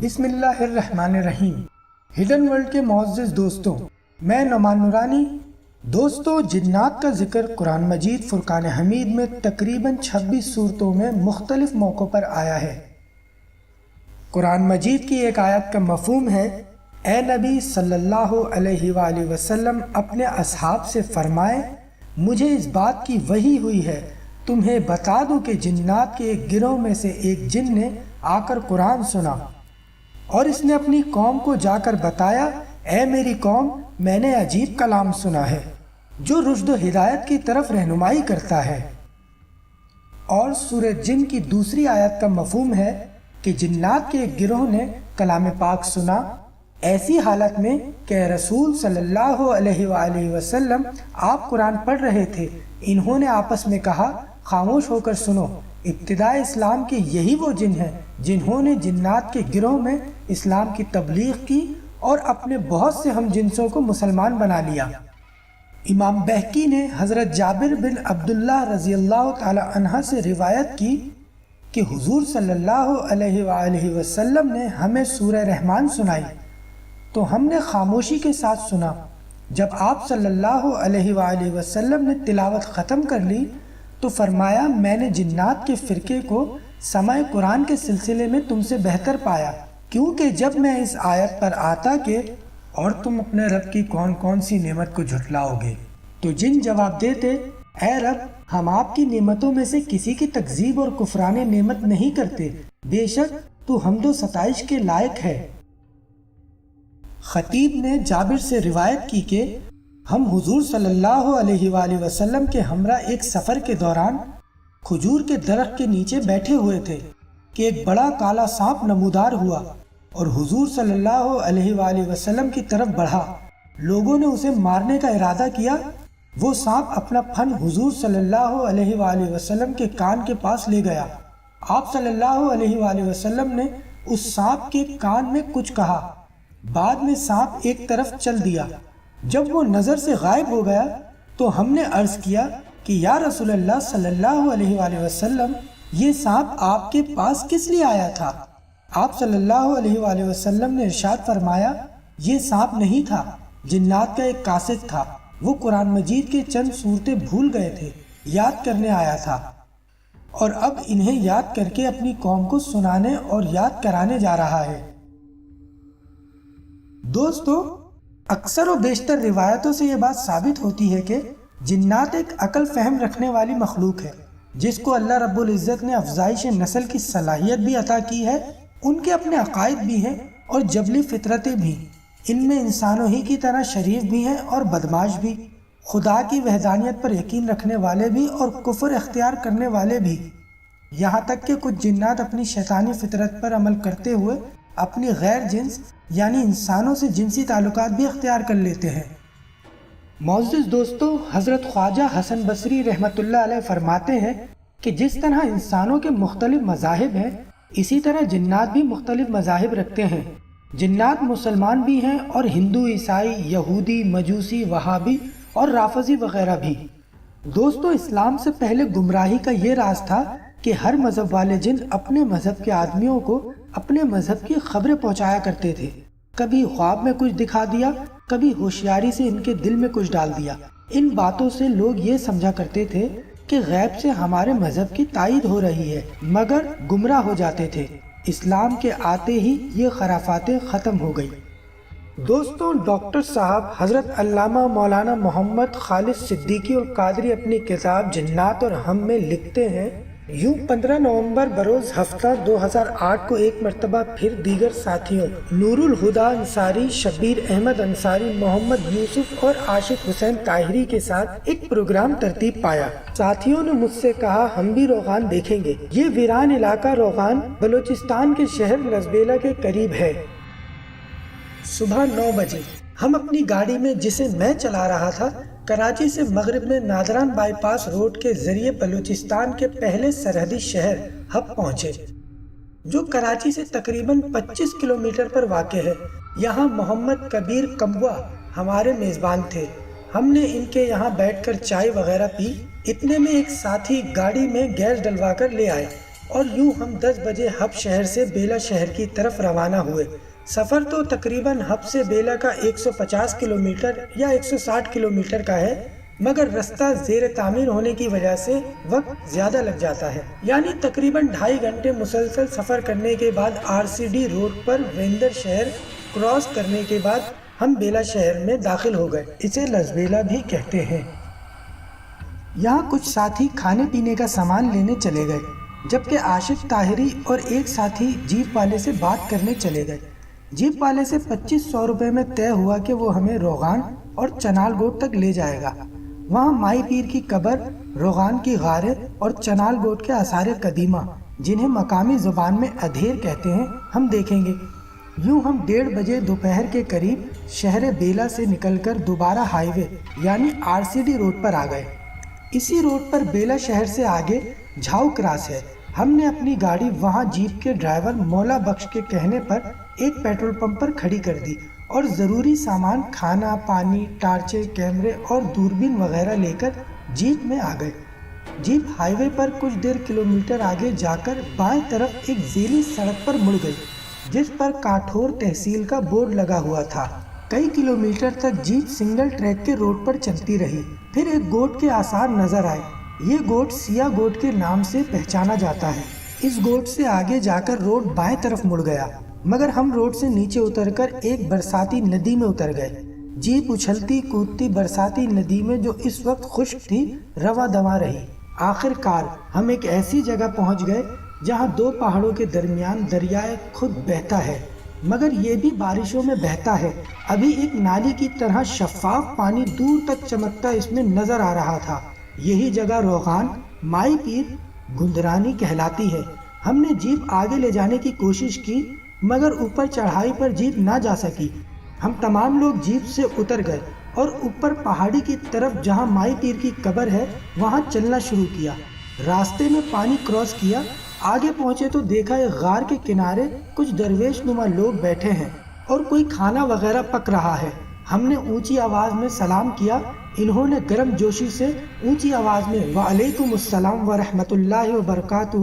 بسم اللہ الرحمن الرحیم۔ ہڈن ورلڈ کے معزز دوستوں، میں نعمان نورانی۔ دوستوں، جنات کا ذکر قرآن مجید فرقان حمید میں تقریباً 26 صورتوں میں مختلف موقعوں پر آیا ہے۔ قرآن مجید کی ایک آیت کا مفہوم ہے، اے نبی صلی اللہ علیہ وآلہ وسلم اپنے اصحاب سے فرمائیں، مجھے اس بات کی وحی ہوئی ہے، تمہیں بتا دوں کہ جنات کے ایک گروہ میں سے ایک جن نے آ کر قرآن سنا اور اس نے اپنی قوم کو جا کر بتایا، اے میری قوم، میں نے عجیب کلام سنا ہے جو رشد و ہدایت کی طرف رہنمائی کرتا ہے۔ اور سورہ جن کی دوسری آیت کا مفہوم ہے کہ جنات کے ایک گروہ نے کلام پاک سنا، ایسی حالت میں کہ رسول صلی اللہ علیہ وآلہ وسلم آپ قرآن پڑھ رہے تھے، انہوں نے آپس میں کہا، خاموش ہو کر سنو، ابتداء اسلام کے یہی وہ جن ہیں جنہوں نے جنات کے گروہ میں اسلام کی تبلیغ کی اور اپنے بہت سے ہم جنسوں کو مسلمان بنا لیا۔ امام بہقی نے حضرت جابر بن عبداللہ رضی اللہ تعالی عنہ سے روایت کی کہ حضور صلی اللہ علیہ وآلہ وسلم نے ہمیں سورہ رحمان سنائی تو ہم نے خاموشی کے ساتھ سنا۔ جب آپ صلی اللہ علیہ وآلہ وسلم نے تلاوت ختم کر لی تو فرمایا، میں نے جنات کے فرقے کو سماع قرآن کے سلسلے میں تم سے بہتر پایا، کیونکہ جب میں اس آیت پر آتا کہ اور تم اپنے رب کی کون کون سی نعمت کو جھٹلاؤ گے، تو جن جواب دیتے، اے رب، ہم آپ کی نعمتوں میں سے کسی کی تکذیب اور کفران نعمت نہیں کرتے، بے شک تو حمد و ستائش کے لائق ہے۔ خطیب نے جابر سے روایت کی کہ ہم حضور صلی اللہ علیہ وآلہ وسلم کے ہمراہ ایک سفر کے دوران کھجور کے درخت کے نیچے بیٹھے ہوئے تھے کہ ایک بڑا کالا سانپ نمودار ہوا اور حضور صلی اللہ علیہ وآلہ وسلم کی طرف بڑھا۔ لوگوں نے اسے مارنے کا ارادہ کیا۔ وہ سانپ اپنا پھن حضور صلی اللہ علیہ وآلہ وسلم کے کان کے پاس لے گیا۔ آپ صلی اللہ علیہ وآلہ وسلم نے اس سانپ کے کان میں کچھ کہا، بعد میں سانپ ایک طرف چل دیا۔ جب وہ نظر سے غائب ہو گیا تو ہم نے عرض کیا کہ یا رسول اللہ صلی اللہ علیہ وآلہ وسلم، یہ سانپ آپ کے پاس کس لیے آیا تھا؟ آپ صلی اللہ علیہ وآلہ وسلم نے ارشاد فرمایا، یہ سانپ نہیں تھا، جنات کا ایک قاصد تھا، وہ قرآن مجید کے چند صورتیں بھول گئے تھے، یاد کرنے آیا تھا اور اب انہیں یاد کر کے اپنی قوم کو سنانے اور یاد کرانے جا رہا ہے۔ دوستو، اکثر و بیشتر روایتوں سے یہ بات ثابت ہوتی ہے کہ جنات ایک عقل فہم رکھنے والی مخلوق ہے جس کو اللہ رب العزت نے افزائش نسل کی صلاحیت بھی عطا کی ہے۔ ان کے اپنے عقائد بھی ہیں اور جبلی فطرتیں بھی، ان میں انسانوں ہی کی طرح شریف بھی ہیں اور بدماش بھی، خدا کی وحدانیت پر یقین رکھنے والے بھی اور کفر اختیار کرنے والے بھی، یہاں تک کہ کچھ جنات اپنی شیطانی فطرت پر عمل کرتے ہوئے اپنی غیر جنس یعنی انسانوں سے جنسی تعلقات بھی اختیار کر لیتے ہیں۔ معزز دوستو، حضرت خواجہ حسن بصری رحمۃ اللہ علیہ فرماتے ہیں کہ جس طرح انسانوں کے مختلف مذاہب ہیں، اسی طرح جنات بھی مختلف مذاہب رکھتے ہیں۔ جنات مسلمان بھی ہیں اور ہندو، عیسائی، یہودی، مجوسی، وہابی اور رافضی وغیرہ بھی۔ دوستو، اسلام سے پہلے گمراہی کا یہ راز تھا کہ ہر مذہب والے جن اپنے مذہب کے آدمیوں کو اپنے مذہب کی خبریں پہنچایا کرتے تھے، کبھی خواب میں کچھ دکھا دیا، کبھی ہوشیاری سے ان کے دل میں کچھ ڈال دیا۔ ان باتوں سے لوگ یہ سمجھا کرتے تھے کہ غیب سے ہمارے مذہب کی تائید ہو رہی ہے، مگر گمراہ ہو جاتے تھے۔ اسلام کے آتے ہی یہ خرافاتیں ختم ہو گئی۔ دوستوں، ڈاکٹر صاحب حضرت علامہ مولانا محمد خالد صدیقی القادری اپنی کتاب جنات اور ہم میں لکھتے ہیں، یوں 15 نومبر بروز ہفتہ 2008 کو ایک مرتبہ پھر دیگر ساتھیوں نور الہدا انصاری، شبیر احمد انصاری، محمد یوسف اور عاشق حسین طاہری کے ساتھ ایک پروگرام ترتیب پایا۔ ساتھیوں نے مجھ سے کہا ہم بھی روغان دیکھیں گے۔ یہ ویران علاقہ روغان بلوچستان کے شہر لزبیلا کے قریب ہے۔ صبح 9 بجے ہم اپنی گاڑی میں، جسے میں چلا رہا تھا، کراچی سے مغرب میں نادران بائی پاس روڈ کے ذریعے بلوچستان کے پہلے سرحدی شہر حب پہنچے، جو کراچی سے تقریباً 25 کلومیٹر پر واقع ہے۔ یہاں محمد کبیر کمبوا ہمارے میزبان تھے۔ ہم نے ان کے یہاں بیٹھ کر چائے وغیرہ پی۔ اتنے میں ایک ساتھی گاڑی میں گیس ڈلوا کر لے آئے۔ اور یوں ہم 10 بجے حب شہر سے بیلا شہر کی طرف روانہ ہوئے۔ سفر تو تقریباً حب سے بیلا کا 150 کلومیٹر یا 160 کلومیٹر کا ہے، مگر رستہ زیر تعمیر ہونے کی وجہ سے وقت زیادہ لگ جاتا ہے، یعنی تقریباً 2.5 گھنٹے مسلسل سفر کرنے کے بعد RCD روڈ پر ویندر شہر کراس کرنے کے بعد ہم بیلا شہر میں داخل ہو گئے۔ اسے لزبیلا بھی کہتے ہیں۔ یہاں کچھ ساتھی کھانے پینے کا سامان لینے چلے گئے، جبکہ عاشق طاہری اور ایک ساتھی جیپ والے سے بات کرنے چلے گئے۔ جیپ والے سے 2500 روپے میں طے ہوا کہ وہ ہمیں روغان اور چنال گوٹ تک لے جائے گا۔ وہاں مائی پیر کی قبر، روغان کی غاریں اور چنال گوٹ کے آثار قدیمہ، جنہیں مقامی زبان میں ادھیر کہتے ہیں، ہم دیکھیں گے۔ یوں ہم 1:30 بجے دوپہر کے قریب شہر بیلا سے نکل کر دوبارہ ہائی وے یعنی RCD روڈ پر آ گئے۔ اسی روڈ پر بیلا شہر سے آگے جھاؤ کراس ہے۔ ہم نے اپنی گاڑی وہاں جیپ کے ڈرائیور مولا بخش کے کہنے پر ایک پیٹرول پمپ پر کھڑی کر دی اور ضروری سامان، کھانا، پانی، ٹارچے، کیمرے اور دوربین وغیرہ لے کر جیپ میں آ گئے۔ جیپ ہائی وے پر کچھ 1.5 کلومیٹر آگے جا کر بائیں طرف ایک ذیلی سڑک پر مڑ گئی، جس پر کاٹھور تحصیل کا بورڈ لگا ہوا تھا۔ کئی کلومیٹر تک جیپ سنگل ٹریک کے روڈ پر چلتی رہی، پھر ایک گوٹ کے آثار نظر آئے۔ یہ گوٹ سیاہ گوٹ کے نام سے پہچانا جاتا ہے۔ اس گوٹ سے آگے جا کر روڈ بائیں طرف مڑ گیا، مگر ہم روڈ سے نیچے اتر کر ایک برساتی ندی میں اتر گئے۔ جیپ اچھلتی کودتی برساتی ندی میں، جو اس وقت خشک تھی، رواں دواں رہی۔ آخر کار ہم ایک ایسی جگہ پہنچ گئے جہاں 2 پہاڑوں کے درمیان دریائے خود بہتا ہے، مگر یہ بھی بارشوں میں بہتا ہے۔ ابھی ایک نالی کی طرح شفاف پانی دور تک چمکتا اس میں نظر آ رہا تھا۔ یہی جگہ روغان مائی پیر گندرانی کہلاتی ہے۔ ہم نے جیپ آگے لے جانے کی کوشش کی، مگر اوپر چڑھائی پر جیپ نہ جا سکی۔ ہم تمام لوگ جیپ سے اتر گئے اور اوپر پہاڑی کی طرف جہاں مائی پیر کی قبر ہے وہاں چلنا شروع کیا۔ راستے میں پانی کراس کیا، آگے پہنچے تو دیکھا ایک غار کے کنارے کچھ درویش نما لوگ بیٹھے ہیں اور کوئی کھانا وغیرہ پک رہا ہے۔ ہم نے اونچی آواز میں سلام کیا۔ انہوں نے گرم جوشی سے اونچی آواز میں وعلیکم السلام ورحمۃ اللہ وبرکاتہ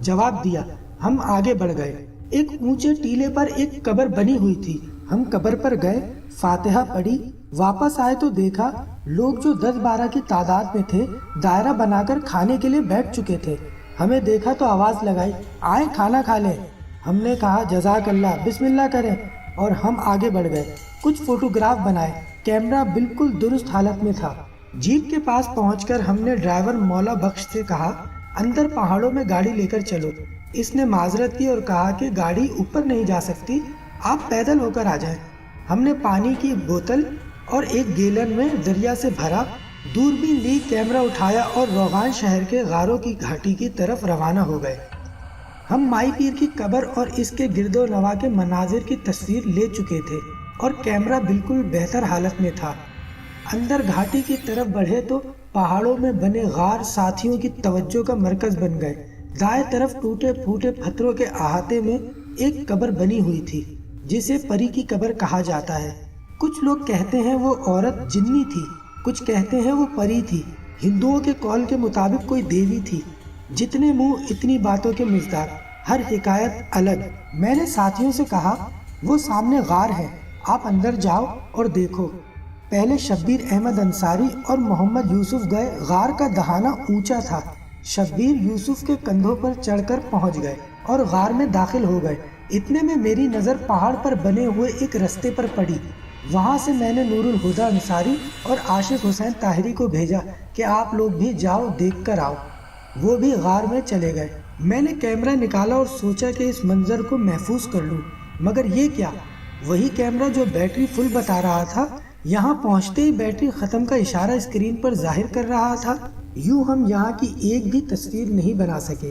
جواب دیا۔ ہم آگے بڑھ گئے۔ ایک اونچے ٹیلے پر ایک قبر بنی ہوئی تھی۔ ہم قبر پر گئے، فاتحہ پڑھی، واپس آئے تو دیکھا لوگ جو 10-12 کی تعداد میں تھے دائرہ بنا کر کھانے کے لیے بیٹھ چکے تھے۔ ہمیں دیکھا تو آواز لگائی، آئیں کھانا کھا لیں۔ ہم نے کہا جزاک اللہ، بسم اللہ کریں، اور ہم آگے بڑھ گئے۔ کچھ فوٹوگراف بنائے، کیمرہ بالکل درست حالت میں تھا۔ جیپ کے پاس پہنچ کر ہم نے ڈرائیور مولا بخش سے کہا اندر پہاڑوں میں گاڑی لے کر چلو۔ اس نے معذرت کی اور کہا کہ گاڑی اوپر نہیں جا سکتی، آپ پیدل ہو کر آ جائیں۔ ہم نے پانی کی بوتل اور ایک گیلن میں دریا سے بھرا، دوربین لی، کیمرہ اٹھایا اور روغان شہر کے غاروں کی گھاٹی کی طرف روانہ ہو گئے۔ ہم مائی پیر کی قبر اور اس کے گرد و نواح کے مناظر کی تصویر لے چکے تھے اور کیمرہ بالکل بہتر حالت میں تھا۔ اندر گھاٹی کی طرف بڑھے تو پہاڑوں میں بنے غار ساتھیوں کی توجہ کا مرکز بن گئے۔ دائیں طرف ٹوٹے پھوٹے پتھروں کے احاطے میں ایک قبر بنی ہوئی تھی جسے پری کی قبر کہا جاتا ہے۔ کچھ لوگ کہتے ہیں وہ عورت جنی تھی، کچھ کہتے ہیں وہ پری تھی، ہندوؤں کے قول کے مطابق کوئی دیوی تھی۔ جتنے منہ اتنی باتوں کے مزدار، ہر حکایت الگ۔ میں نے ساتھیوں سے کہا وہ سامنے غار ہے، آپ اندر جاؤ اور دیکھو۔ پہلے شبیر احمد انصاری اور محمد یوسف گئے۔ غار کا دہانہ اونچا تھا۔ شبیر یوسف کے کندھوں پر چڑھ کر پہنچ گئے اور غار میں داخل ہو گئے۔ اتنے میں میری نظر پہاڑ پر بنے ہوئے ایک رستے پر پڑی۔ وہاں سے میں نے نور الہدی انصاری اور عاشق حسین طاہری کو بھیجا کہ آپ لوگ بھی جاؤ، دیکھ کر آؤ۔ وہ بھی غار میں چلے گئے۔ میں نے کیمرہ نکالا اور سوچا کہ اس منظر کو محفوظ کر لوں، مگر یہ کیا، وہی کیمرہ جو بیٹری فل بتا رہا تھا یہاں پہنچتے ہی بیٹری ختم کا اشارہ اسکرین پر ظاہر کر رہا تھا۔ یوں ہم یہاں کی ایک بھی تصویر نہیں بنا سکے۔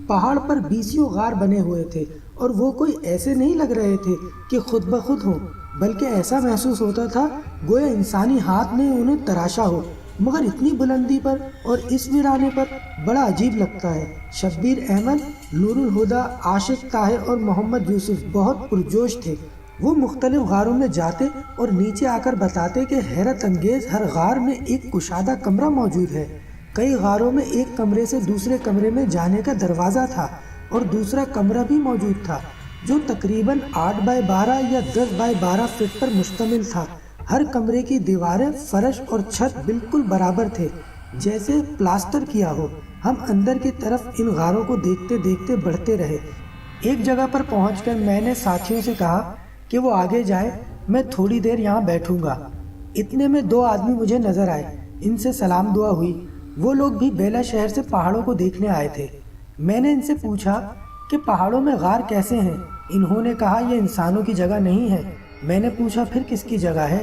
پہاڑ پر 20 غار بنے ہوئے تھے اور وہ کوئی ایسے نہیں لگ رہے تھے کہ خود بخود ہوں، بلکہ ایسا محسوس ہوتا تھا گویا انسانی ہاتھ نے انہیں تراشا ہو، مگر اتنی بلندی پر اور اس ویرانے پر بڑا عجیب لگتا ہے۔ شبیر احمد، نور الہدی، عاشق طاہر اور محمد یوسف بہت پرجوش تھے۔ وہ مختلف غاروں میں جاتے اور نیچے آ کر بتاتے کہ حیرت انگیز ہر غار میں ایک کشادہ کمرہ موجود ہے۔ کئی غاروں میں ایک کمرے سے دوسرے کمرے میں جانے کا دروازہ تھا اور دوسرا کمرہ بھی موجود تھا جو تقریباً 8 بائی 12 یا 10 بائی 12 فٹ پر مشتمل تھا۔ ہر کمرے کی دیواریں، فرش اور چھت بالکل برابر تھے، جیسے پلاسٹر کیا ہو۔ ہم اندر کی طرف ان غاروں کو دیکھتے دیکھتے بڑھتے رہے۔ ایک جگہ پر پہنچ کر میں نے ساتھیوں سے کہا کہ وہ آگے جائیں، میں تھوڑی دیر یہاں بیٹھوں گا۔ اتنے میں 2 آدمی مجھے نظر آئے، ان سے سلام دعا ہوئی۔ وہ لوگ بھی بیلا شہر سے پہاڑوں کو دیکھنے آئے تھے۔ میں نے ان سے پوچھا کہ پہاڑوں میں غار کیسے ہیں؟ انہوں نے کہا یہ انسانوں کی جگہ نہیں ہے۔ میں نے پوچھا پھر کس کی جگہ ہے؟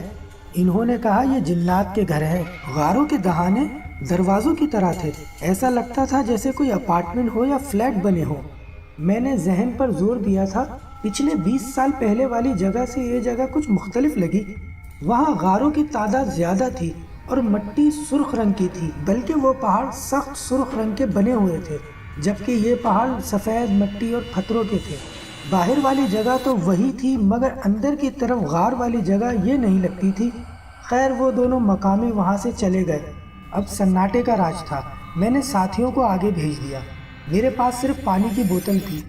انہوں نے کہا یہ جنات کے گھر ہیں۔ غاروں کے دہانے دروازوں کی طرح تھے، ایسا لگتا تھا جیسے کوئی اپارٹمنٹ ہو یا فلیٹ بنے ہو۔ میں نے ذہن پر زور دیا تھا، پچھلے 20 سال پہلے والی جگہ سے یہ جگہ کچھ مختلف لگی۔ وہاں غاروں کی تعداد زیادہ تھی اور مٹی سرخ رنگ کی تھی، بلکہ وہ پہاڑ سخت سرخ رنگ کے بنے ہوئے تھے، جبکہ یہ پہاڑ سفید مٹی اور پتھروں کے تھے۔ باہر والی جگہ تو وہی تھی، مگر اندر کی طرف غار والی جگہ یہ نہیں لگتی تھی۔ خیر وہ دونوں مقامی وہاں سے چلے گئے۔ اب سناٹے کا راج تھا۔ میں نے ساتھیوں کو آگے بھیج دیا، میرے پاس صرف پانی کی بوتل تھی۔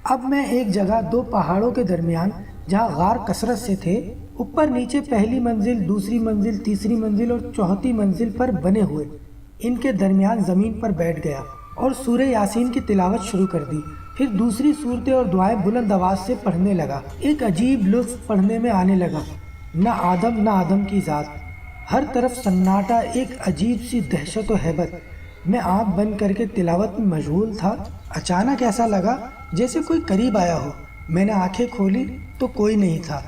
اب میں ایک جگہ 2 پہاڑوں کے درمیان، جہاں غار کثرت سے تھے، اوپر نیچے پہلی منزل، دوسری منزل، تیسری منزل اور چوتھی منزل پر بنے ہوئے ان کے درمیان زمین پر بیٹھ گیا اور سورہ یاسین کی تلاوت شروع کر دی۔ پھر دوسری صورتیں اور دعائیں بلند آواز سے پڑھنے لگا۔ ایک عجیب لطف پڑھنے میں آنے لگا، نہ آدم نہ آدم کی ذات، ہر طرف سناٹا، ایک عجیب سی دہشت و ہیبت۔ میں آنکھ بند کر کے تلاوت میں مشغول تھا، اچانک ایسا لگا جیسے کوئی قریب آیا ہو۔ میں نے آنکھیں کھولی تو کوئی نہیں تھا۔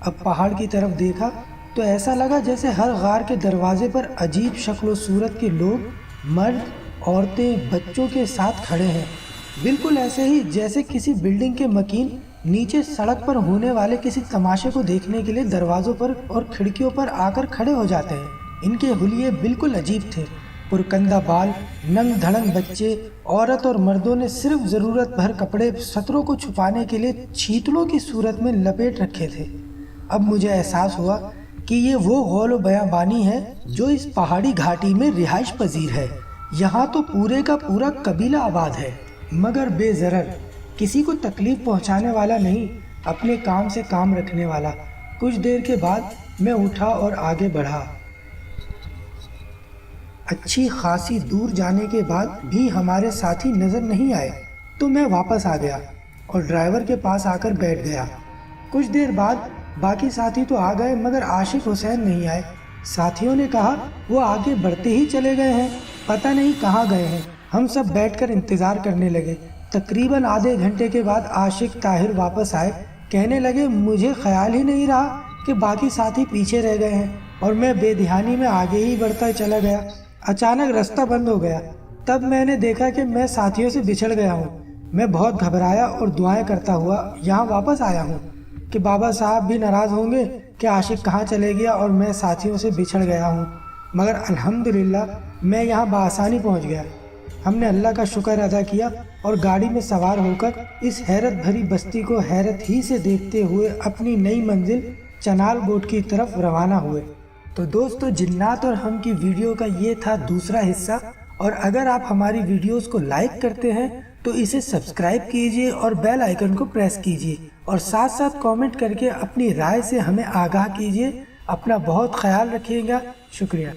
اب پہاڑ کی طرف دیکھا تو ایسا لگا جیسے ہر غار کے دروازے پر عجیب شکل و صورت کے لوگ، مرد، عورتیں، بچوں کے ساتھ کھڑے ہیں، بالکل ایسے ہی جیسے کسی بلڈنگ کے مکین نیچے سڑک پر ہونے والے کسی تماشے کو دیکھنے کے لیے دروازوں پر اور کھڑکیوں پر آ کر کھڑے ہو جاتے ہیں۔ ان کے حلیے بالکل عجیب تھے، پرکندہ بال، ننگ دھڑنگ بچے، عورت اور مردوں نے صرف ضرورت بھر کپڑے سطروں کو چھپانے کے لیے چیتلوں کی صورت میں لپیٹ رکھے تھے۔ اب مجھے احساس ہوا کہ یہ وہ غول و بیابانی ہے جو اس پہاڑی گھاٹی میں رہائش پذیر ہے۔ یہاں تو پورے کا پورا قبیلہ آباد ہے، مگر بے ضرر، کسی کو تکلیف پہنچانے والا نہیں، اپنے کام سے کام رکھنے والا۔ کچھ دیر کے بعد میں اٹھا اور آگے بڑھا۔ اچھی خاصی دور جانے کے بعد بھی ہمارے ساتھی نظر نہیں آئے تو میں واپس آ گیا اور ڈرائیور کے پاس آ کر بیٹھ گیا۔ کچھ دیر بعد باقی ساتھی تو آ گئے مگر عاشق حسین نہیں آئے۔ ساتھیوں نے کہا وہ آگے بڑھتے ہی چلے گئے ہیں، پتہ نہیں کہاں گئے ہیں۔ ہم سب بیٹھ کر انتظار کرنے لگے۔ تقریباً آدھے گھنٹے کے بعد عاشق طاہر واپس آئے، کہنے لگے مجھے خیال ہی نہیں رہا کہ باقی ساتھی پیچھے رہ گئے ہیں اور میں بے دھیانی میں آگے ہی بڑھتا چلا گیا۔ اچانک رستہ بند ہو گیا، تب میں نے دیکھا کہ میں ساتھیوں سے بچھڑ گیا ہوں۔ میں بہت گھبرایا اور دعائیں کرتا ہوا یہاں واپس آیا ہوں کہ بابا صاحب بھی ناراض ہوں گے کہ عاشق کہاں چلے گیا اور میں ساتھیوں سے بچھڑ گیا ہوں، مگر الحمدللہ میں یہاں بآسانی پہنچ گیا۔ ہم نے اللہ کا شکر ادا کیا اور گاڑی میں سوار ہو کر اس حیرت بھری بستی کو حیرت ہی سے دیکھتے ہوئے اپنی نئی منزل چنال گوٹ کی طرف روانہ ہوئے۔ تو دوستو، جنات اور ہم کی ویڈیو کا یہ تھا دوسرا حصہ، اور اگر آپ ہماری ویڈیوز کو لائک کرتے ہیں تو اسے سبسکرائب کیجئے اور بیل آئیکن کو پریس کیجئے، اور ساتھ ساتھ کامنٹ کر کے اپنی رائے سے ہمیں آگاہ کیجئے۔ اپنا بہت خیال رکھیے گا، شکریہ۔